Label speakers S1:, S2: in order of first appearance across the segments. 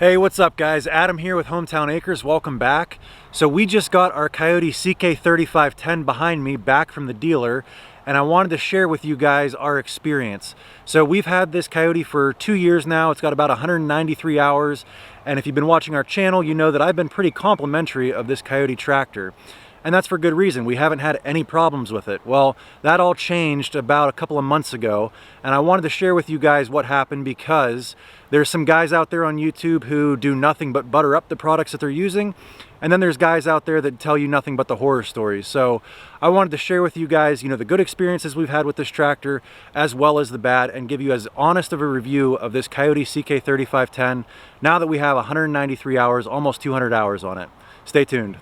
S1: Hey, what's up guys? Adam here with Hometown Acres. Welcome back. So we just got our Kioti CK 3510 behind me back from the dealer, and I wanted to share with you guys our experience. So we've had this Kioti for 2 years now. It's got about 193 hours, and if you've been watching our channel, you know that I've been pretty complimentary of this Kioti tractor. And that's for good reason. We haven't had any problems with it. Well, that all changed about a couple of months ago, and I wanted to share with you guys what happened because there's some guys out there on YouTube who do nothing but butter up the products that they're using, and then there's guys out there that tell you nothing but the horror stories. So I wanted to share with you guys, the good experiences we've had with this tractor as well as the bad, and give you as honest of a review of this Kioti CK 3510 now that we have 193 hours, almost 200 hours on it. Stay tuned.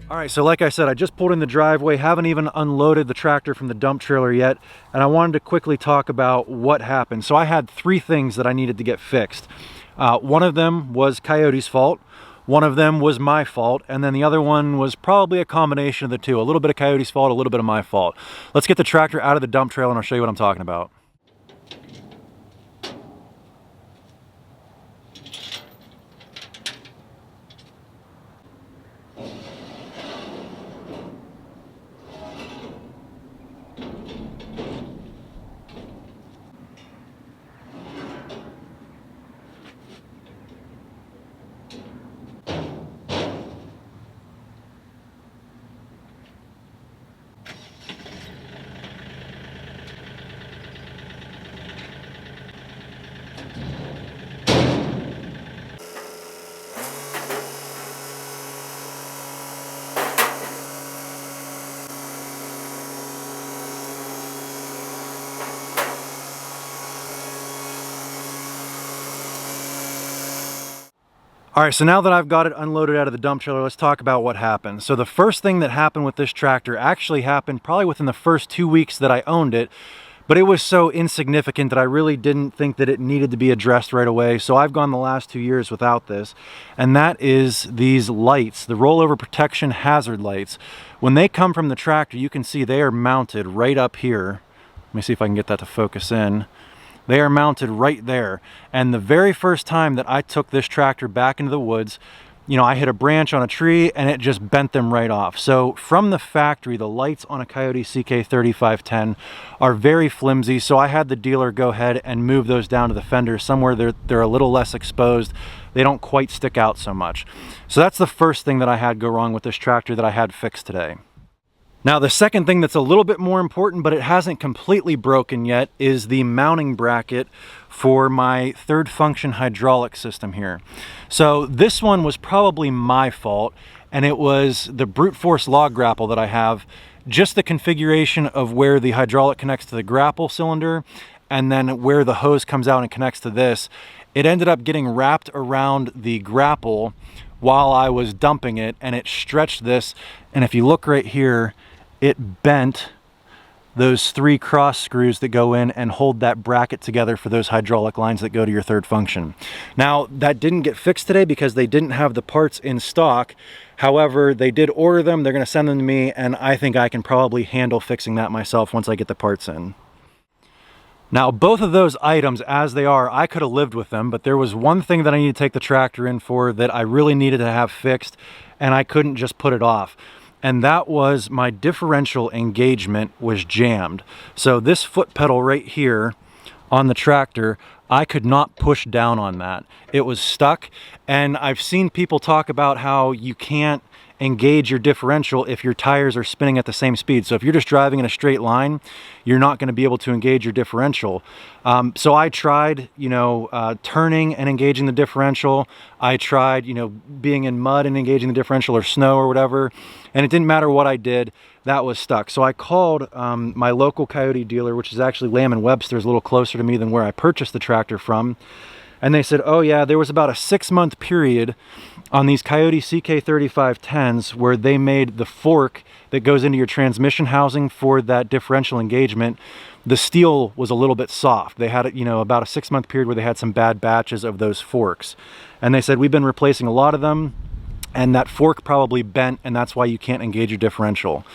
S1: All right, so like I said, I just pulled in the driveway, haven't even unloaded the tractor from the dump trailer yet, and I wanted to quickly talk about what happened. So I had 3 things that I needed to get fixed. One of them was Kioti's fault, one of them was my fault, and then the other one was probably a combination of the two. A little bit of Kioti's fault, a little bit of my fault. Let's get the tractor out of the dump trailer and I'll show you what I'm talking about. All right, so now that I've got it unloaded out of the dump trailer, let's talk about what happened. So the first thing that happened with this tractor actually happened probably within the first 2 weeks that I owned it, but it was so insignificant that I really didn't think that it needed to be addressed right away. So I've gone the last 2 years without this, and that is these lights, the rollover protection hazard lights. When they come from the tractor, you can see they are mounted right up here. Let me see if I can get that to focus in. They are mounted right there. And the very first time that I took this tractor back into the woods, I hit a branch on a tree and it just bent them right off. So from the factory, the lights on a Kioti CK 3510 are very flimsy. So I had the dealer go ahead and move those down to the fender somewhere they're a little less exposed. They don't quite stick out so much. So that's the first thing that I had go wrong with this tractor that I had fixed today. Now, the second thing that's a little bit more important, but it hasn't completely broken yet, is the mounting bracket for my third function hydraulic system here. So this one was probably my fault, and it was the brute force log grapple that I have, just the configuration of where the hydraulic connects to the grapple cylinder and then where the hose comes out and connects to this. It ended up getting wrapped around the grapple while I was dumping it, and it stretched this, and if you look right here, it bent those 3 cross screws that go in and hold that bracket together for those hydraulic lines that go to your third function. Now, that didn't get fixed today because they didn't have the parts in stock. However, they did order them, they're gonna send them to me, and I think I can probably handle fixing that myself once I get the parts in. Now, both of those items, as they are, I could have lived with them, but there was one thing that I needed to take the tractor in for that I really needed to have fixed, and I couldn't just put it off. And that was my differential engagement was jammed. So this foot pedal right here on the tractor, I could not push down on that. It was stuck, and I've seen people talk about how you can't engage your differential if your tires are spinning at the same speed. So if you're just driving in a straight line, you're not going to be able to engage your differential. So I tried, turning and engaging the differential. I tried, being in mud and engaging the differential or snow or whatever, and it didn't matter what I did, that was stuck. So I called my local Kioti dealer, which is actually Lamb & Webster's, a little closer to me than where I purchased the tractor from. And they said, oh yeah, there was about a 6-month period on these Kioti CK 3510s where they made the fork that goes into your transmission housing for that differential engagement, the steel was a little bit soft. They had, about a 6-month period where they had some bad batches of those forks. And they said, we've been replacing a lot of them, and that fork probably bent, and that's why you can't engage your differential.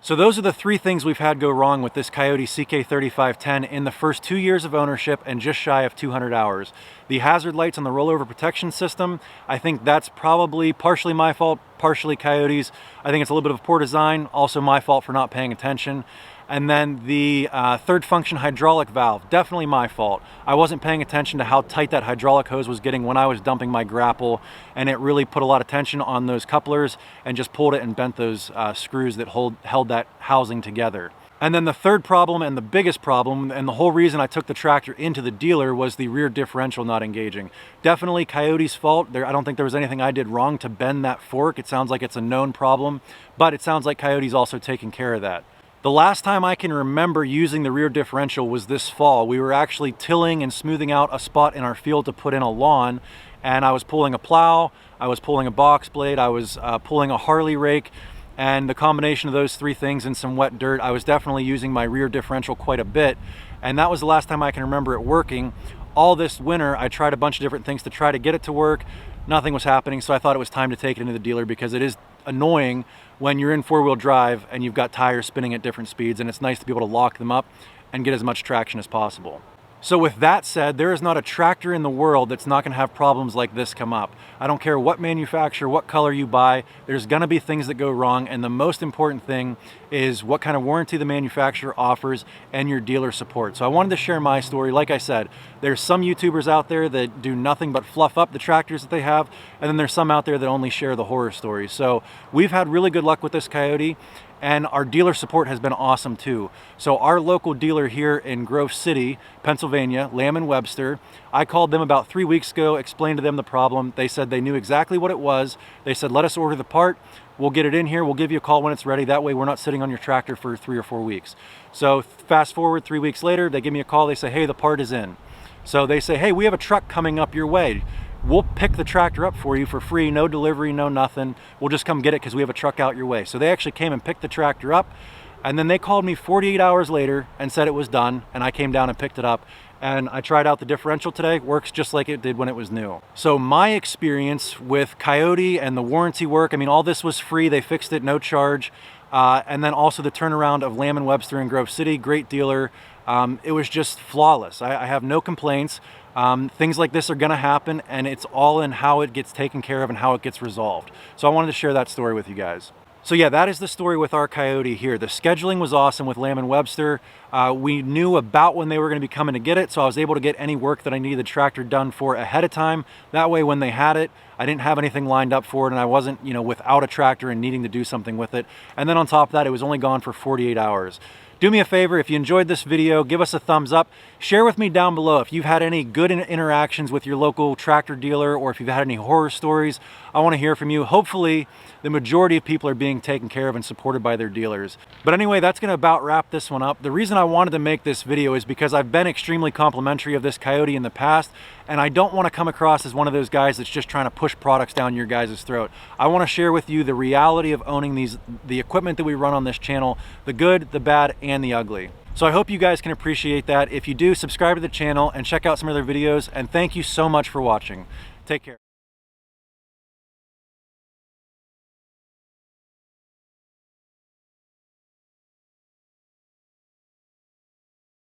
S1: So those are the 3 things we've had go wrong with this Kioti CK 3510 in the first 2 years of ownership and just shy of 200 hours. The hazard lights on the rollover protection system, I think that's probably partially my fault, partially Kioti's. I think it's a little bit of poor design, also my fault for not paying attention. And then the third function hydraulic valve, definitely my fault. I wasn't paying attention to how tight that hydraulic hose was getting when I was dumping my grapple, and it really put a lot of tension on those couplers and just pulled it and bent those screws that held that housing together. And then the third problem, and the biggest problem, and the whole reason I took the tractor into the dealer, was the rear differential not engaging. Definitely Kioti's fault. I don't think there was anything I did wrong to bend that fork. It sounds like it's a known problem, but it sounds like Kioti's also taking care of that. The last time I can remember using the rear differential was this fall. We were actually tilling and smoothing out a spot in our field to put in a lawn, and I was pulling a plow, I was pulling a box blade, I was pulling a Harley rake, and the combination of those 3 things and some wet dirt, I was definitely using my rear differential quite a bit, and that was the last time I can remember it working. All this winter, I tried a bunch of different things to try to get it to work. Nothing was happening, so I thought it was time to take it into the dealer because it is annoying when you're in 4-wheel drive and you've got tires spinning at different speeds, and it's nice to be able to lock them up and get as much traction as possible. So with that said, there is not a tractor in the world that's not going to have problems like this come up. I don't care what manufacturer, what color you buy, there's going to be things that go wrong, and the most important thing is what kind of warranty the manufacturer offers and your dealer support. So I wanted to share my story. Like I said, there's some YouTubers out there that do nothing but fluff up the tractors that they have, and then there's some out there that only share the horror stories. So we've had really good luck with this Kioti, and our dealer support has been awesome too. So our local dealer here in Grove City, Pennsylvania, Lamb & Webster, I called them about 3 weeks ago, explained to them the problem. They said they knew exactly what it was. They said, let us order the part, we'll get it in here, we'll give you a call when it's ready. That way we're not sitting on your tractor for 3 or 4 weeks. So fast forward 3 weeks later, they give me a call, they say, hey, the part is in. So they say, hey, we have a truck coming up your way. We'll pick the tractor up for you for free, no delivery, no nothing. We'll just come get it because we have a truck out your way. So they actually came and picked the tractor up, and then they called me 48 hours later and said it was done, and I came down and picked it up. And I tried out the differential today, works just like it did when it was new. So my experience with Kioti and the warranty work, I mean, all this was free, they fixed it, no charge. And then also the turnaround of Lamb & Webster in Grove City, great dealer. It was just flawless. I have no complaints. Things like this are gonna happen, and it's all in how it gets taken care of and how it gets resolved. So I wanted to share that story with you guys. So yeah, that is the story with our Kioti here. The scheduling was awesome with Lamb & Webster. We knew about when they were gonna be coming to get it, so I was able to get any work that I needed the tractor done for ahead of time. That way when they had it, I didn't have anything lined up for it, and I wasn't, without a tractor and needing to do something with it. And then on top of that, it was only gone for 48 hours. Do me a favor, if you enjoyed this video, give us a thumbs up. Share with me down below if you've had any good interactions with your local tractor dealer, or if you've had any horror stories. I want to hear from you. Hopefully the majority of people are being taken care of and supported by their dealers. But anyway, that's going to about wrap this one up. The reason I wanted to make this video is because I've been extremely complimentary of this Kioti in the past, and I don't want to come across as one of those guys that's just trying to push products down your guys' throat. I want to share with you the reality of owning the equipment that we run on this channel, the good, the bad, and the ugly. So I hope you guys can appreciate that. If you do, subscribe to the channel and check out some other videos, and thank you so much for watching. Take care.